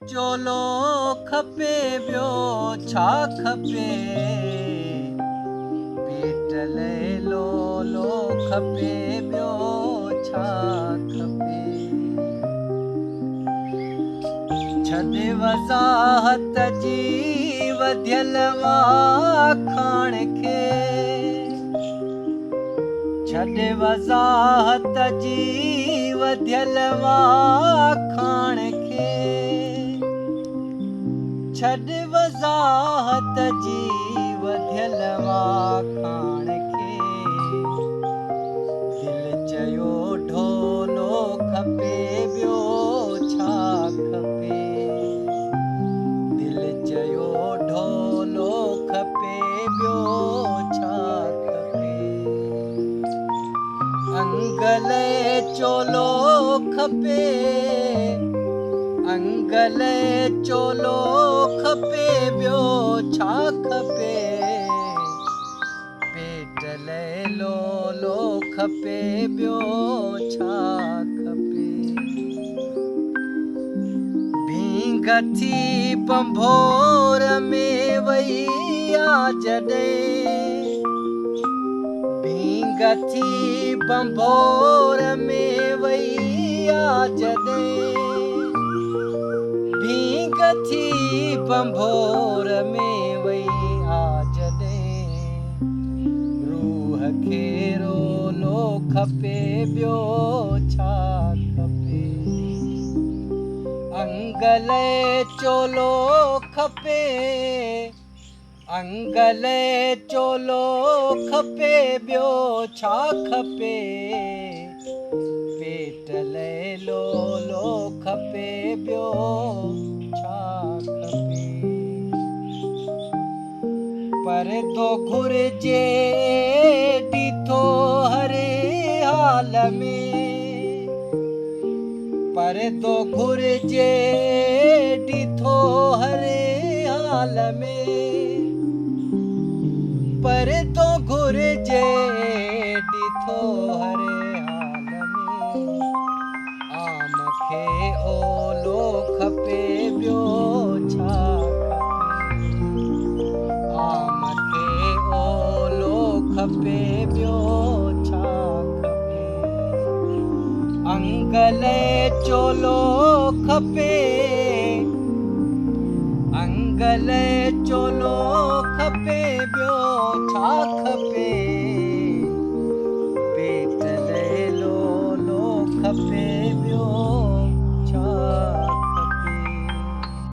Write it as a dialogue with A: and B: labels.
A: चोलो खपे ॿियो छा खपे, पेट लाइ लोलो खपे ॿियो छा खपे। छॾे वज़ाहत जी वधियल वाखाण खे, छॾे वज़ाहत जी वधियल वाखाण खे, छॾ वज़ाहत जी वधियल वाखाण खे। दिल चयो ढोलो खपे ॿियो छा खपे, दिल चयो ढोलो खपे ॿियो छा खपे। अंगल चोलो खपे, अंगल चोलो खपे ॿियो छा खपे, पेट लाइ लोलो खपे ॿियो छा खपे। भींग थी बंभोर में वई आ जॾहिं, भींग थी बंभोर में वई आ जॾहिं, भींग थी बंभोर में वई आ जॾहिं। रूह खे रोलो खपे ॿियो छा खपे, अंगल चोलो खपे, अंगल चोलो खपे ॿियो छा खपे, पेट लाइ लोलो खपे ॿियो छा खपे। परदो घुरिजे ॾिठो हर हाल में, परदो घुरिजे ॾिठो हर हाल में, परदो घुरिजे ॾिठो हर हाल में। आम खे ओलो खपे ॿियो छा खपे, आम खे ओलो खपे ॿियो छा खपे। अंगल चोलो खपे, अंगल चोलो